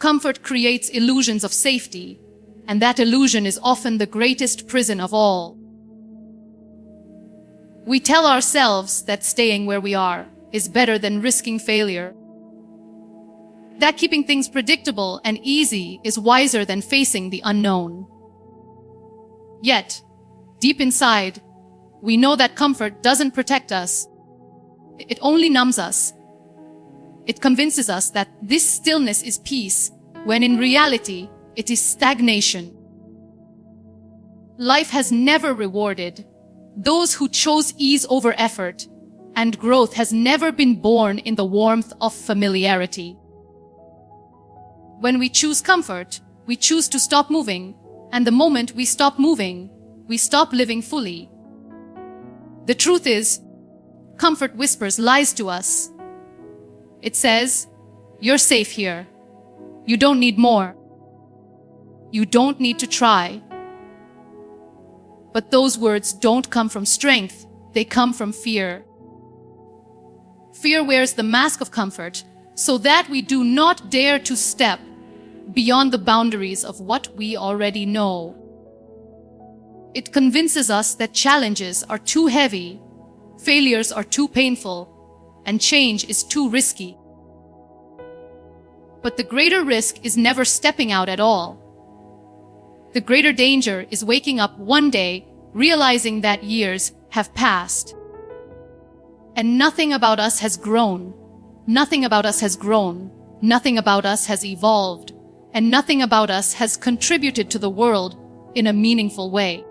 Comfort creates illusions of safety, and that illusion is often the greatest prison of all. We tell ourselves that staying where we are is better than risking failure, that keeping things predictable and easy is wiser than facing the unknown. Yet, deep inside, we know that comfort doesn't protect us. It only numbs us. It convinces us that this stillness is peace, when in reality, it is stagnation. Life has never rewarded those who chose ease over effort, and growth has never been born in the warmth of familiarity. When we choose comfort, we choose to stop moving, and the moment we stop moving, we stop living fully. The truth is, comfort whispers lies to us. It says, "You're safe here. You don't need more. You don't need to try." But those words don't come from strength, they come from fear. Fear wears the mask of comfort so that we do not dare to step beyond the boundaries of what we already know. It convinces us that challenges are too heavy, failures are too painful, and change is too risky. But the greater risk is never stepping out at all. The greater danger is waking up one day realizing that years have passed. And nothing about us has grown. Nothing about us has grown. Nothing about us has evolved. And nothing about us has contributed to the world in a meaningful way.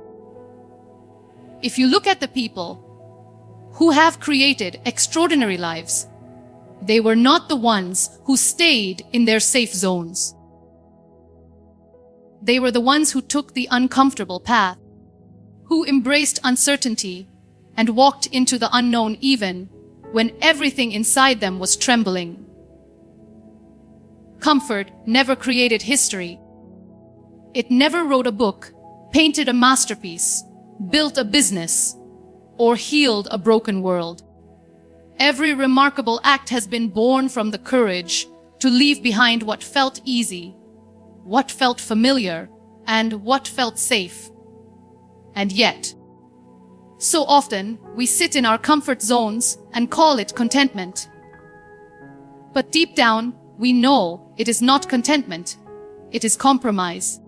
If you look at the people who have created extraordinary lives, they were not the ones who stayed in their safe zones. They were the ones who took the uncomfortable path, who embraced uncertainty and walked into the unknown even when everything inside them was trembling. Comfort never created history. It never wrote a book, painted a masterpiece, built a business, or healed a broken world. Every remarkable act has been born from the courage to leave behind what felt easy, what felt familiar, and what felt safe. And yet, so often we sit in our comfort zones and call it contentment. But deep down, we know it is not contentment. It is compromise.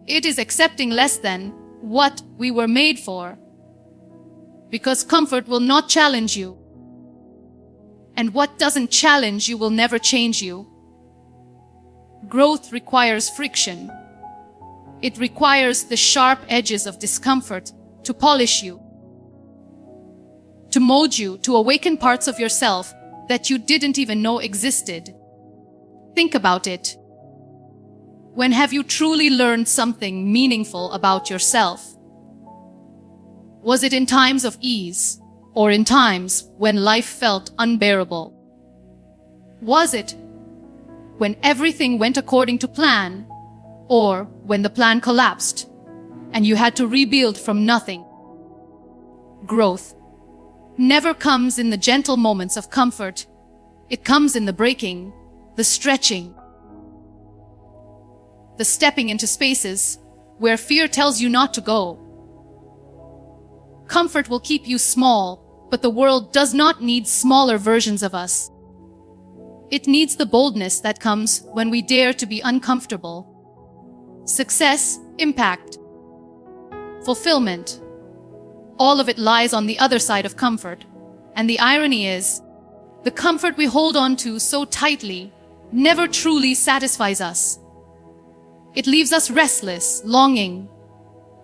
It is accepting less than what we were made for. Because comfort will not challenge you. And what doesn't challenge you will never change you. Growth requires friction. It requires the sharp edges of discomfort to polish you, to mold you, to awaken parts of yourself that you didn't even know existed. Think about it. When have you truly learned something meaningful about yourself? Was it in times of ease, or in times when life felt unbearable? Was it when everything went according to plan, or when the plan collapsed and you had to rebuild from nothing? Growth never comes in the gentle moments of comfort. It comes in the breaking, the stretching, the stepping into spaces where fear tells you not to go. Comfort will keep you small, but the world does not need smaller versions of us. It needs the boldness that comes when we dare to be uncomfortable. Success, impact, fulfillment, all of it lies on the other side of comfort. And the irony is, the comfort we hold on to so tightly never truly satisfies us. It leaves us restless, longing,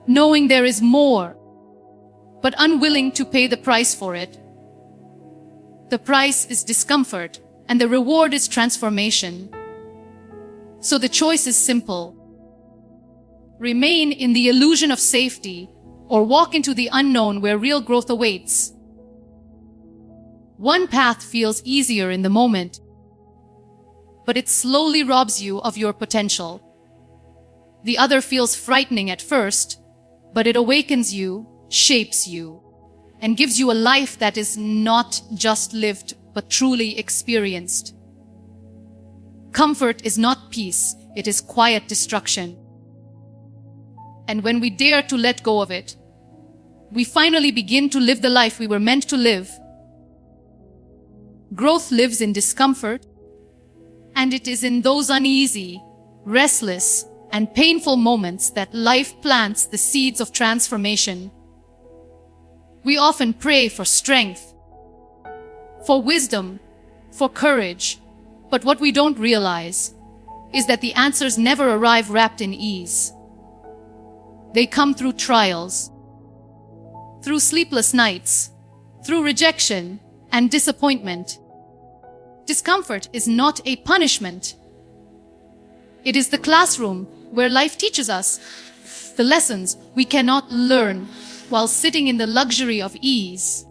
knowing there is more, but unwilling to pay the price for it. The price is discomfort, and the reward is transformation. So the choice is simple. Remain in the illusion of safety, or walk into the unknown where real growth awaits. One path feels easier in the moment, but it slowly robs you of your potential. The other feels frightening at first, but it awakens you, shapes you, and gives you a life that is not just lived, but truly experienced. Comfort is not peace, it is quiet destruction. And when we dare to let go of it, we finally begin to live the life we were meant to live. Growth lives in discomfort, and it is in those uneasy, restless, and painful moments that life plants the seeds of transformation. We often pray for strength, for wisdom, for courage, but what we don't realize is that the answers never arrive wrapped in ease. They come through trials, through sleepless nights, through rejection and disappointment. Discomfort is not a punishment. It is the classroom where life teaches us the lessons we cannot learn while sitting in the luxury of ease.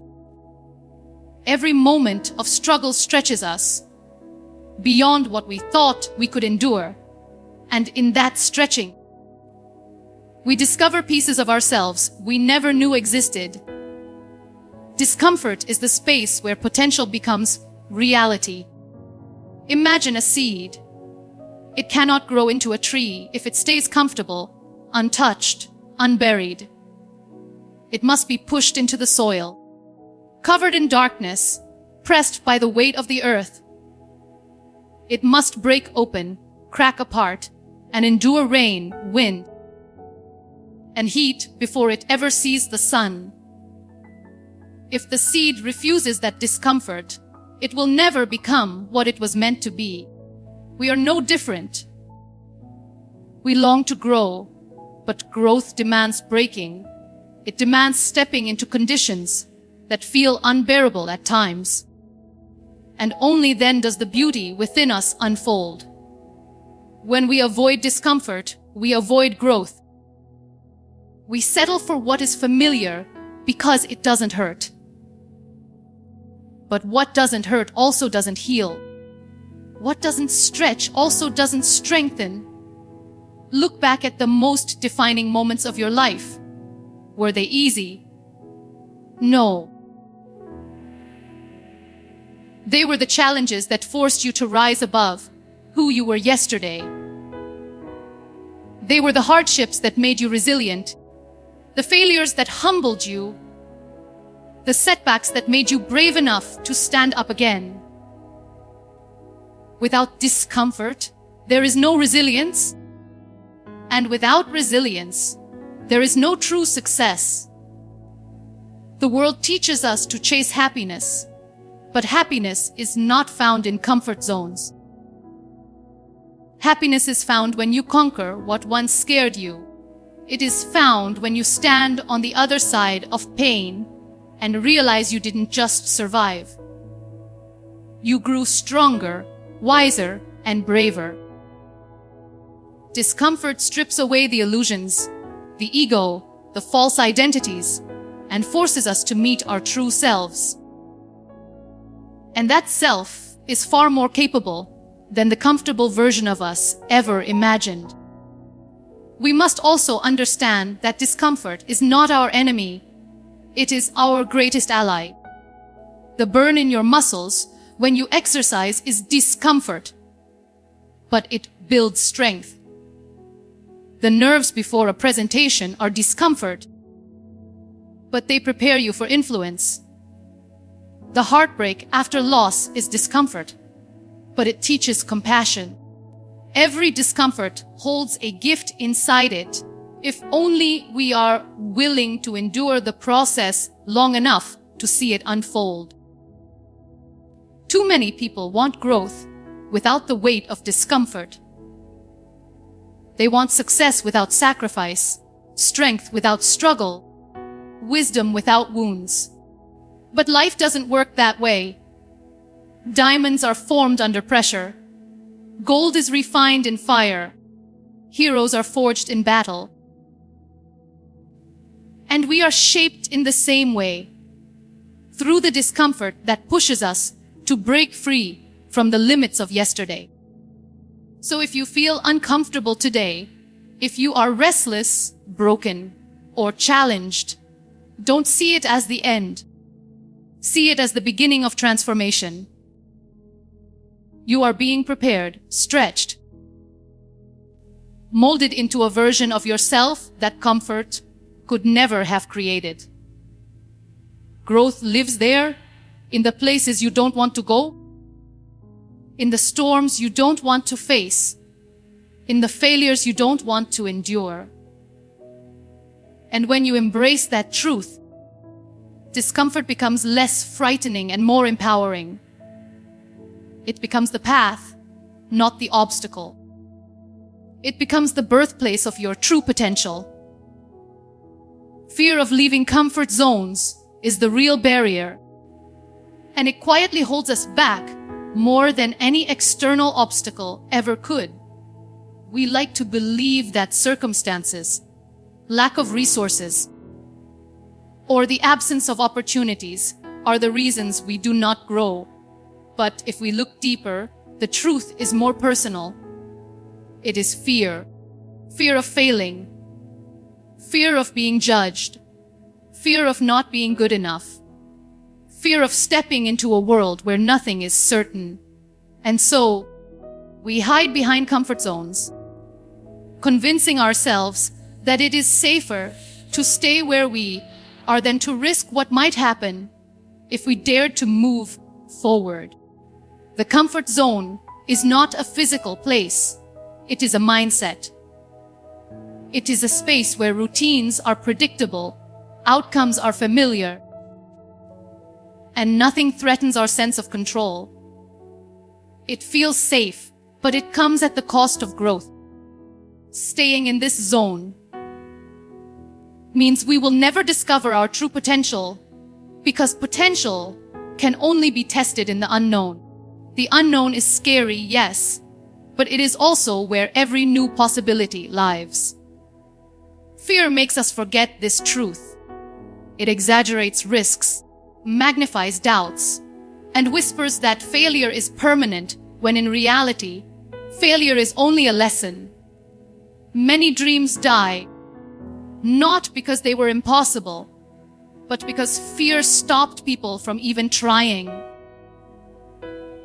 Every moment of struggle stretches us beyond what we thought we could endure, and in that stretching, we discover pieces of ourselves we never knew existed. Discomfort is the space where potential becomes reality. Imagine a seed. It cannot grow into a tree if it stays comfortable, untouched, unburied. It must be pushed into the soil, covered in darkness, pressed by the weight of the earth. It must break open, crack apart, and endure rain, wind, and heat before it ever sees the sun. If the seed refuses that discomfort, it will never become what it was meant to be. We are no different. We long to grow, but growth demands breaking. It demands stepping into conditions that feel unbearable at times. And only then does the beauty within us unfold. When we avoid discomfort, we avoid growth. We settle for what is familiar because it doesn't hurt. But what doesn't hurt also doesn't heal. What doesn't stretch also doesn't strengthen. Look back at the most defining moments of your life. Were they easy? No. They were the challenges that forced you to rise above who you were yesterday. They were the hardships that made you resilient, the failures that humbled you, the setbacks that made you brave enough to stand up again. Without discomfort, there is no resilience. And without resilience, there is no true success. The world teaches us to chase happiness, but happiness is not found in comfort zones. Happiness is found when you conquer what once scared you. It is found when you stand on the other side of pain and realize you didn't just survive. You grew stronger, wiser, and braver. Discomfort strips away the illusions, the ego, the false identities, and forces us to meet our true selves. And that self is far more capable than the comfortable version of us ever imagined. We must also understand that discomfort is not our enemy. It is our greatest ally. The burn in your muscles when you exercise is discomfort, but it builds strength. The nerves before a presentation are discomfort, but they prepare you for influence. The heartbreak after loss is discomfort, but it teaches compassion. Every discomfort holds a gift inside it, if only we are willing to endure the process long enough to see it unfold. Too many people want growth without the weight of discomfort. They want success without sacrifice, strength without struggle, wisdom without wounds. But life doesn't work that way. Diamonds are formed under pressure. Gold is refined in fire. Heroes are forged in battle. And we are shaped in the same way, through the discomfort that pushes us to break free from the limits of yesterday. So if you feel uncomfortable today, if you are restless, broken, or challenged, don't see it as the end. See it as the beginning of transformation. You are being prepared, stretched, molded into a version of yourself that comfort could never have created. Growth lives there, in the places you don't want to go, in the storms you don't want to face, in the failures you don't want to endure. And when you embrace that truth, discomfort becomes less frightening and more empowering. It becomes the path, not the obstacle. It becomes the birthplace of your true potential. Fear of leaving comfort zones is the real barrier, and it quietly holds us back more than any external obstacle ever could. We like to believe that circumstances, lack of resources, or the absence of opportunities are the reasons we do not grow. But if we look deeper, the truth is more personal. It is fear. Fear of failing. Fear of being judged. Fear of not being good enough. Fear of stepping into a world where nothing is certain. And so, we hide behind comfort zones, convincing ourselves that it is safer to stay where we are than to risk what might happen if we dared to move forward. The comfort zone is not a physical place. It is a mindset. It is a space where routines are predictable, outcomes are familiar, and nothing threatens our sense of control. It feels safe, but it comes at the cost of growth. Staying in this zone means we will never discover our true potential, because potential can only be tested in the unknown. The unknown is scary, yes, but it is also where every new possibility lives. Fear makes us forget this truth. It exaggerates risks, magnifies doubts, and whispers that failure is permanent when in reality, failure is only a lesson. Many dreams die, not because they were impossible, but because fear stopped people from even trying.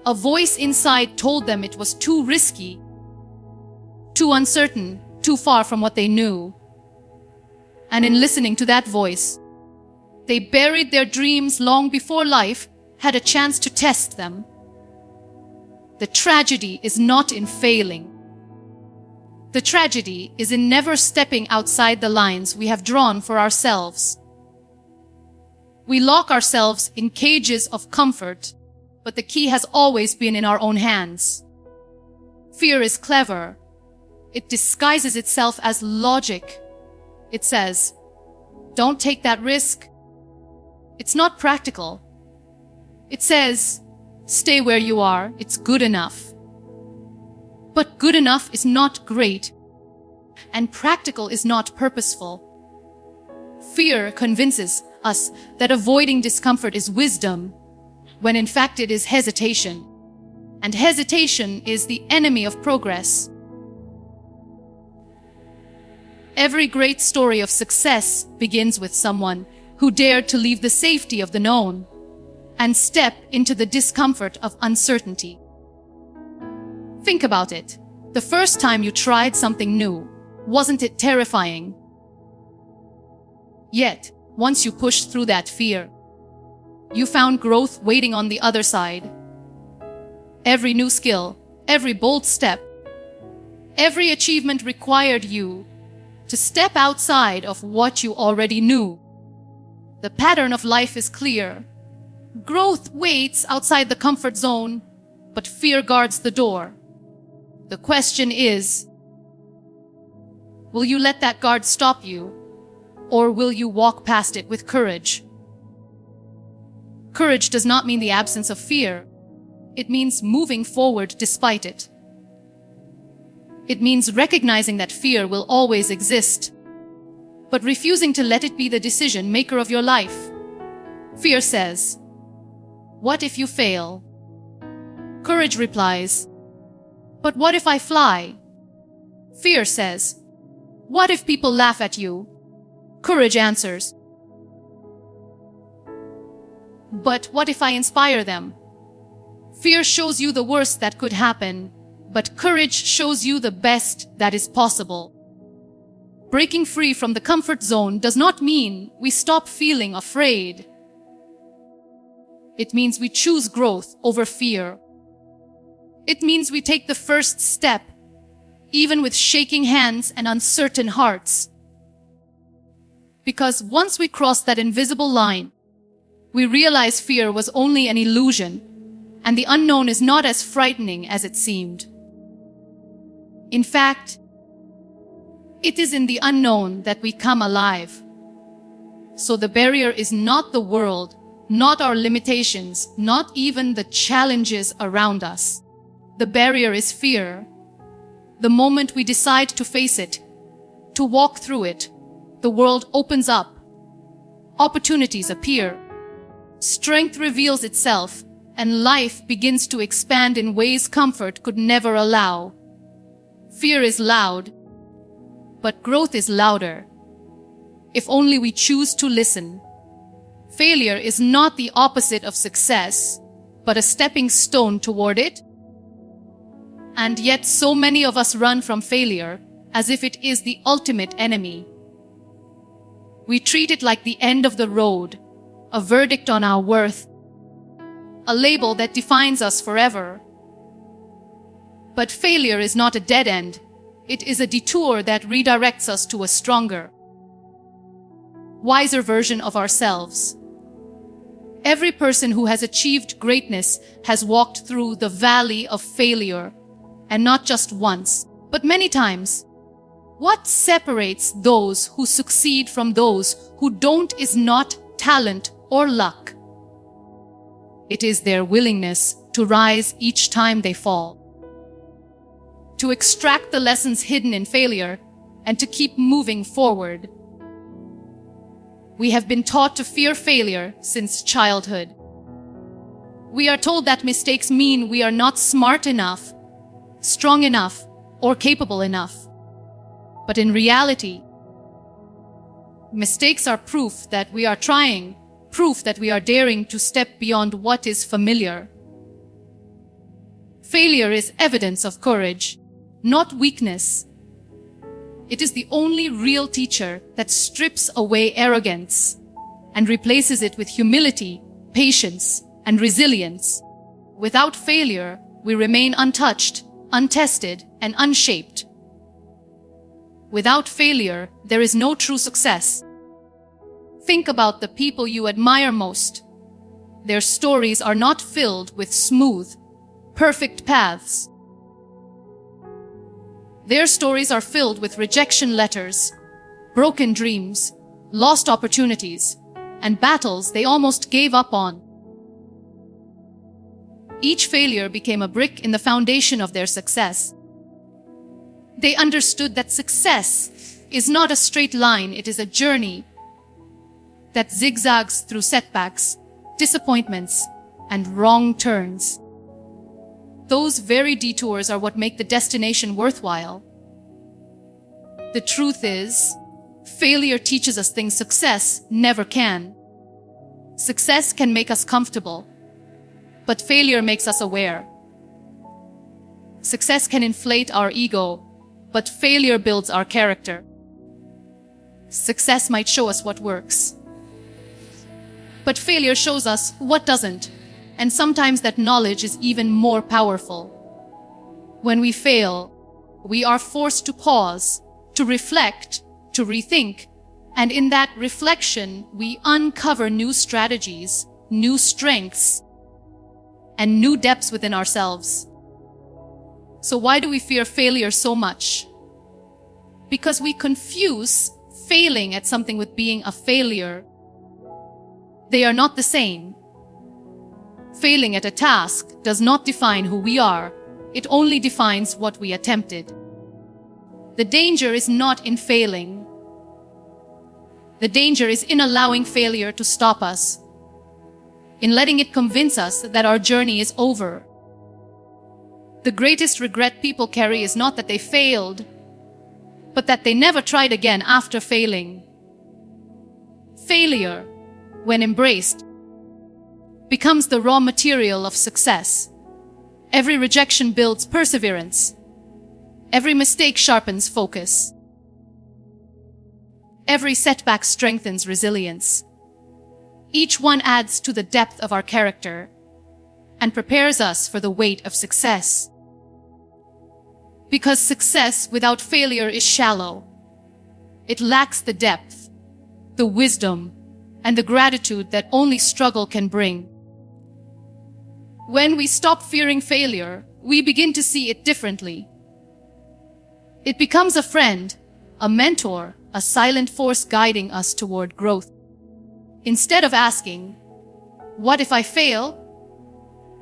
A voice inside told them it was too risky, too uncertain, too far from what they knew. And in listening to that voice, they buried their dreams long before life had a chance to test them. The tragedy is not in failing. The tragedy is in never stepping outside the lines we have drawn for ourselves. We lock ourselves in cages of comfort, but the key has always been in our own hands. Fear is clever. It disguises itself as logic. It says, "Don't take that risk. It's not practical." It says, "Stay where you are. It's good enough." But good enough is not great, and practical is not purposeful. Fear convinces us that avoiding discomfort is wisdom, when in fact it is hesitation. And hesitation is the enemy of progress. Every great story of success begins with someone who dared to leave the safety of the known and step into the discomfort of uncertainty. Think about it. The first time you tried something new, wasn't it terrifying? Yet, once you pushed through that fear, you found growth waiting on the other side. Every new skill, every bold step, every achievement required you to step outside of what you already knew. The pattern of life is clear. Growth waits outside the comfort zone, but fear guards the door. The question is, will you let that guard stop you, or will you walk past it with courage? Courage does not mean the absence of fear. It means moving forward despite it. It means recognizing that fear will always exist, but refusing to let it be the decision maker of your life. Fear says, "What if you fail?" Courage replies, "But what if I fly?" Fear says, "What if people laugh at you?" Courage answers, "But what if I inspire them?" Fear shows you the worst that could happen, but courage shows you the best that is possible. Breaking free from the comfort zone does not mean we stop feeling afraid. It means we choose growth over fear. It means we take the first step, even with shaking hands and uncertain hearts. Because once we cross that invisible line, we realize fear was only an illusion, and the unknown is not as frightening as it seemed. In fact, it is in the unknown that we come alive. So the barrier is not the world, not our limitations, not even the challenges around us. The barrier is fear. The moment we decide to face it, to walk through it, the world opens up. Opportunities appear. Strength reveals itself, and life begins to expand in ways comfort could never allow. Fear is loud, but growth is louder. If only we choose to listen. Failure is not the opposite of success, but a stepping stone toward it. And yet so many of us run from failure as if it is the ultimate enemy. We treat it like the end of the road, a verdict on our worth, a label that defines us forever. But failure is not a dead end. It is a detour that redirects us to a stronger, wiser version of ourselves. Every person who has achieved greatness has walked through the valley of failure, and not just once, but many times. What separates those who succeed from those who don't is not talent or luck. It is their willingness to rise each time they fall, to extract the lessons hidden in failure, and to keep moving forward. We have been taught to fear failure since childhood. We are told that mistakes mean we are not smart enough, strong enough, or capable enough. But in reality, mistakes are proof that we are trying, proof that we are daring to step beyond what is familiar. Failure is evidence of courage, not weakness. It is the only real teacher that strips away arrogance and replaces it with humility, patience, and resilience. Without failure, we remain untouched, untested, and unshaped. Without failure, there is no true success. Think about the people you admire most. Their stories are not filled with smooth, perfect paths. Their stories are filled with rejection letters, broken dreams, lost opportunities, and battles they almost gave up on. Each failure became a brick in the foundation of their success. They understood that success is not a straight line, it is a journey that zigzags through setbacks, disappointments, and wrong turns. Those very detours are what make the destination worthwhile. The truth is, failure teaches us things success never can. Success can make us comfortable, but failure makes us aware. Success can inflate our ego, but failure builds our character. Success might show us what works, but failure shows us what doesn't, and sometimes that knowledge is even more powerful. When we fail, we are forced to pause, to reflect, to rethink, and in that reflection, we uncover new strategies, new strengths, and new depths within ourselves. So why do we fear failure so much? Because we confuse failing at something with being a failure. They are not the same. Failing at a task does not define who we are. It only defines what we attempted. The danger is not in failing. The danger is in allowing failure to stop us, in letting it convince us that our journey is over. The greatest regret people carry is not that they failed, but that they never tried again after failing. Failure, when embraced, becomes the raw material of success, Every rejection builds perseverance. Every mistake sharpens focus. Every setback strengthens resilience. Each one adds to the depth of our character and prepares us for the weight of success. Because success without failure is shallow. It lacks the depth, the wisdom, and the gratitude that only struggle can bring. When we stop fearing failure, we begin to see it differently. It becomes a friend, a mentor, a silent force guiding us toward growth. Instead of asking, "What if I fail?"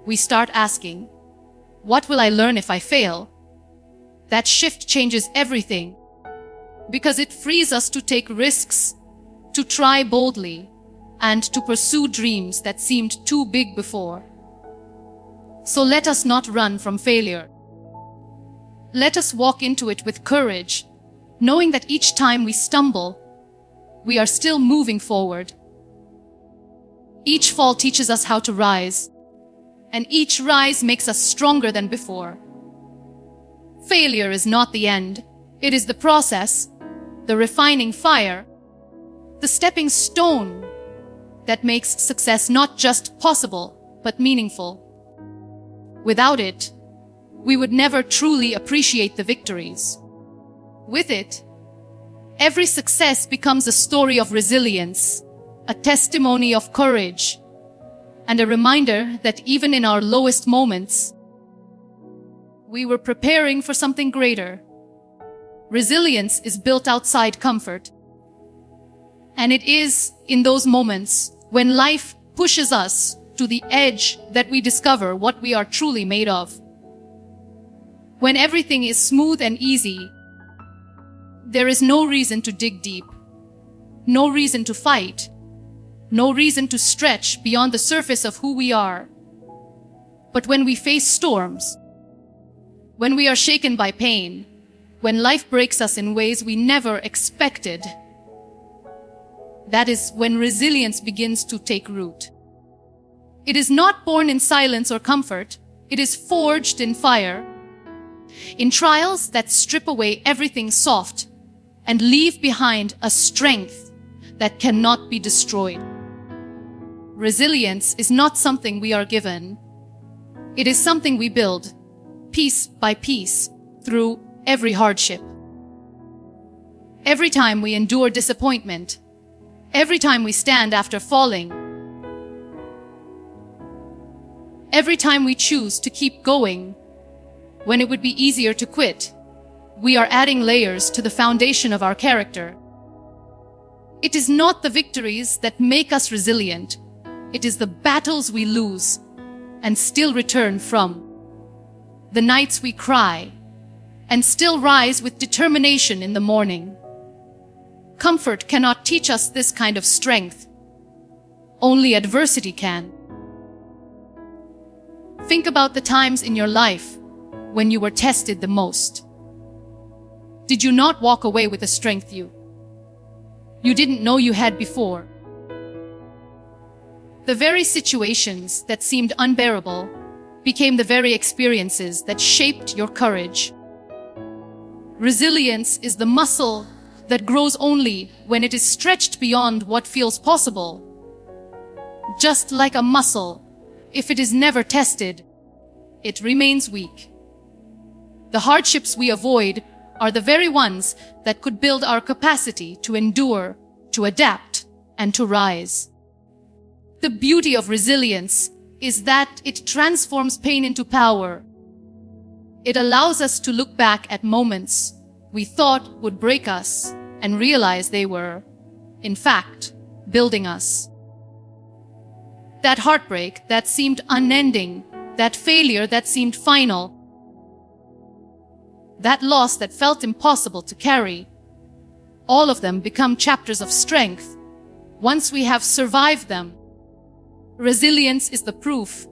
we start asking, "What will I learn if I fail?" That shift changes everything, because it frees us to take risks, to try boldly, and to pursue dreams that seemed too big before. So let us not run from failure. Let us walk into it with courage, knowing that each time we stumble, we are still moving forward. Each fall teaches us how to rise, and each rise makes us stronger than before. Failure is not the end. It is the process, the refining fire, the stepping stone that makes success not just possible, but meaningful. Without it, we would never truly appreciate the victories. With it, every success becomes a story of resilience, a testimony of courage, and a reminder that even in our lowest moments, we were preparing for something greater. Resilience is built outside comfort, and it is in those moments when life pushes us to the edge that we discover what we are truly made of. When everything is smooth and easy, there is no reason to dig deep, no reason to fight, no reason to stretch beyond the surface of who we are. But when we face storms, when we are shaken by pain, when life breaks us in ways we never expected, that is when resilience begins to take root. It is not born in silence or comfort. It is forged in fire, in trials that strip away everything soft and leave behind a strength that cannot be destroyed. Resilience is not something we are given. It is something we build, piece by piece, through every hardship. Every time we endure disappointment, every time we stand after falling, every time we choose to keep going when it would be easier to quit, we are adding layers to the foundation of our character. It is not the victories that make us resilient. It is the battles we lose and still return from. The nights we cry and still rise with determination in the morning. Comfort cannot teach us this kind of strength. Only adversity can. Think about the times in your life when you were tested the most. Did you not walk away with the strength you didn't know you had before? The very situations that seemed unbearable became the very experiences that shaped your courage. Resilience is the muscle that grows only when it is stretched beyond what feels possible. Just like a muscle, if it is never tested, it remains weak. The hardships we avoid are the very ones that could build our capacity to endure, to adapt, and to rise. The beauty of resilience is that it transforms pain into power. It allows us to look back at moments we thought would break us and realize they were, in fact, building us. That heartbreak that seemed unending, that failure that seemed final, that loss that felt impossible to carry, all of them become chapters of strength once we have survived them. Resilience is the proof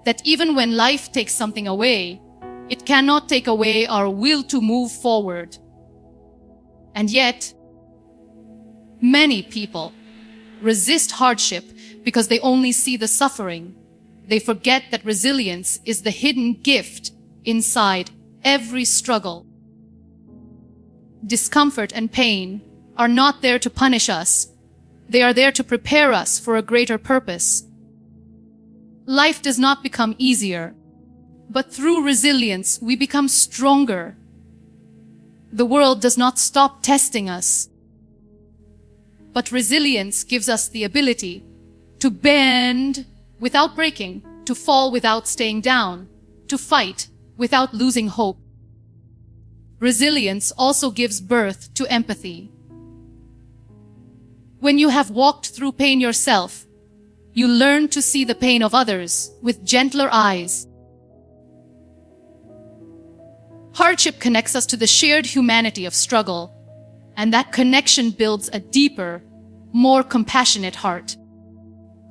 that even when life takes something away, it cannot take away our will to move forward. And yet, many people resist hardship because they only see the suffering. they forget that resilience is the hidden gift inside every struggle. Discomfort and pain are not there to punish us. They are there to prepare us for a greater purpose. Life does not become easier, but through resilience we become stronger. The world does not stop testing us, but resilience gives us the ability to bend without breaking, to fall without staying down, to fight without losing hope. Resilience also gives birth to empathy. When you have walked through pain yourself, you learn to see the pain of others with gentler eyes. Hardship connects us to the shared humanity of struggle, and that connection builds a deeper, more compassionate heart.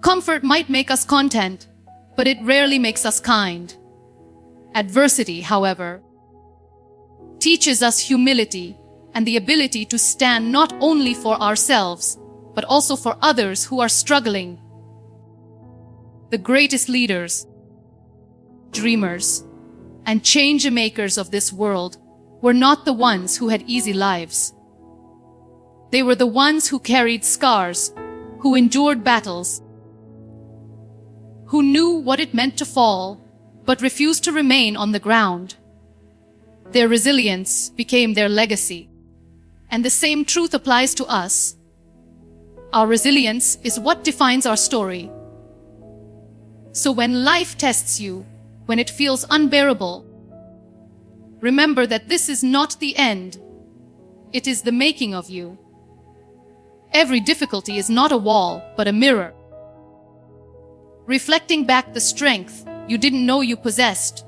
Comfort might make us content, but it rarely makes us kind. Adversity, however, teaches us humility and the ability to stand not only for ourselves, but also for others who are struggling. The greatest leaders, dreamers, and change makers of this world were not the ones who had easy lives. They were the ones who carried scars, who endured battles, who knew what it meant to fall, but refused to remain on the ground. Their resilience became their legacy. And the same truth applies to us. Our resilience is what defines our story. So when life tests you, when it feels unbearable, remember that this is not the end. It is the making of you. Every difficulty is not a wall, but a mirror, reflecting back the strength you didn't know you possessed.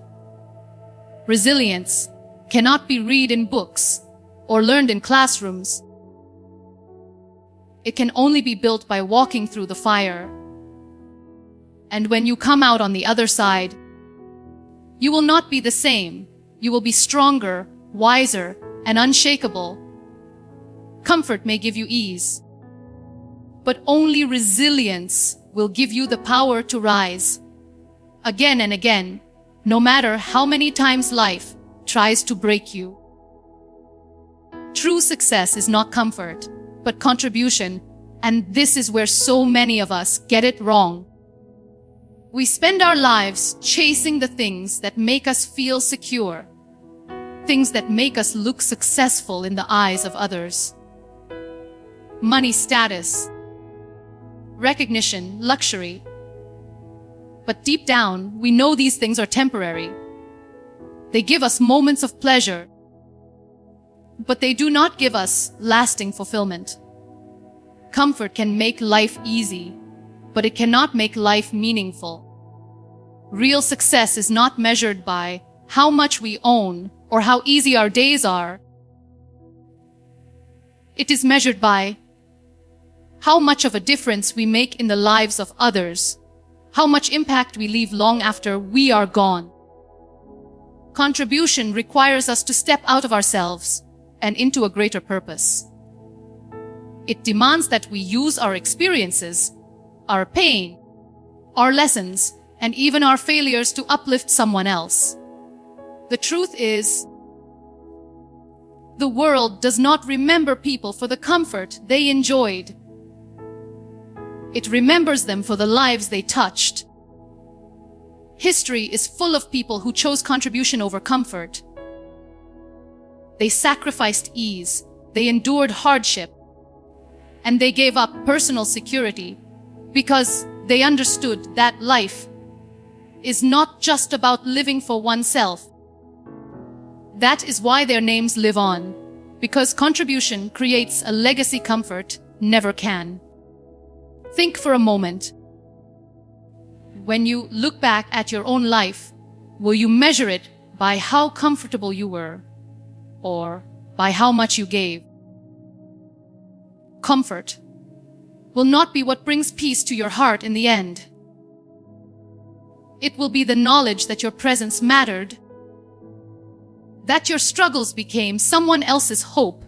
Resilience cannot be read in books or learned in classrooms. It can only be built by walking through the fire. And when you come out on the other side, you will not be the same. You will be stronger, wiser, and unshakable. Comfort may give you ease, but only resilience will give you the power to rise again and again, no matter how many times life tries to break you. True success is not comfort, but contribution, and this is where so many of us get it wrong. We spend our lives chasing the things that make us feel secure, things that make us look successful in the eyes of others. Money, status, recognition, luxury. But deep down, we know these things are temporary. They give us moments of pleasure, but they do not give us lasting fulfillment. Comfort can make life easy, but it cannot make life meaningful. Real success is not measured by how much we own or how easy our days are. It is measured by how much of a difference we make in the lives of others, how much impact we leave long after we are gone. Contribution requires us to step out of ourselves and into a greater purpose. It demands that we use our experiences, our pain, our lessons, and even our failures to uplift someone else. The truth is, the world does not remember people for the comfort they enjoyed. It remembers them for the lives they touched. History is full of people who chose contribution over comfort. They sacrificed ease, they endured hardship, and they gave up personal security because they understood that life is not just about living for oneself. That is why their names live on, because contribution creates a legacy comfort never can. Think for a moment. When you look back at your own life, will you measure it by how comfortable you were or by how much you gave? Comfort will not be what brings peace to your heart in the end. It will be the knowledge that your presence mattered, that your struggles became someone else's hope,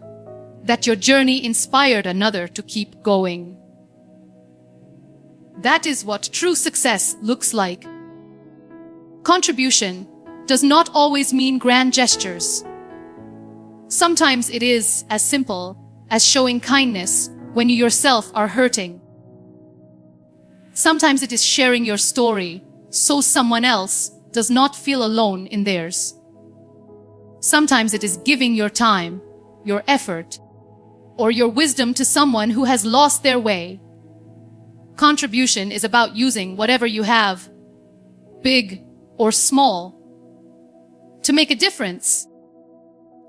that your journey inspired another to keep going. That is what true success looks like. Contribution does not always mean grand gestures. Sometimes it is as simple as showing kindness when you yourself are hurting. Sometimes it is sharing your story so someone else does not feel alone in theirs. Sometimes it is giving your time, your effort, or your wisdom to someone who has lost their way. Contribution is about using whatever you have, big or small, to make a difference.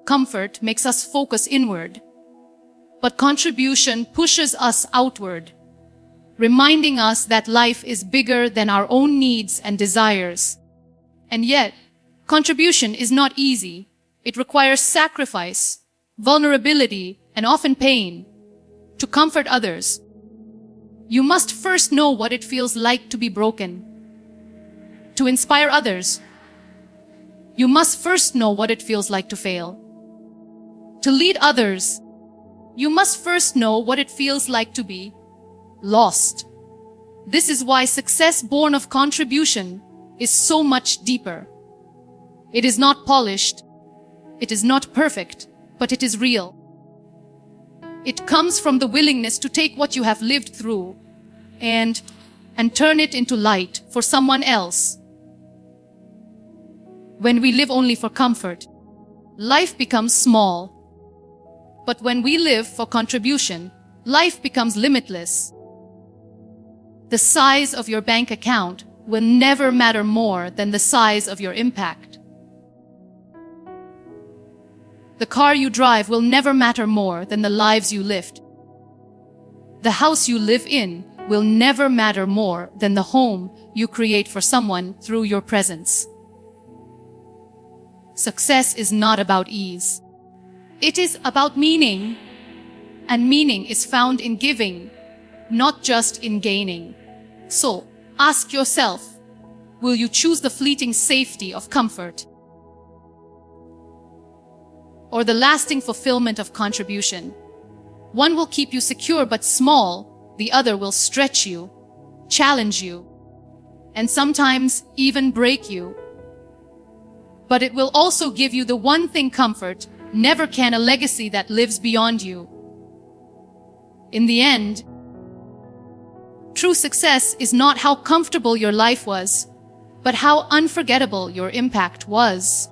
Comfort makes us focus inward, but contribution pushes us outward, reminding us that life is bigger than our own needs and desires. And yet, contribution is not easy. It requires sacrifice, vulnerability, and often pain. To comfort others, you must first know what it feels like to be broken. To inspire others, you must first know what it feels like to fail. To lead others, you must first know what it feels like to be lost. This is why success born of contribution is so much deeper. It is not polished, it is not perfect, but it is real. It comes from the willingness to take what you have lived through and turn it into light for someone else. When we live only for comfort, life becomes small. But when we live for contribution, life becomes limitless. The size of your bank account will never matter more than the size of your impact. The car you drive will never matter more than the lives you lift. The house you live in will never matter more than the home you create for someone through your presence. Success is not about ease. It is about meaning, and meaning is found in giving, not just in gaining. So, ask yourself, will you choose the fleeting safety of comfort or the lasting fulfillment of contribution? One will keep you secure but small, the other will stretch you, challenge you, and sometimes even break you. But it will also give you the one thing comfort never can, a legacy that lives beyond you. In the end, true success is not how comfortable your life was, but how unforgettable your impact was.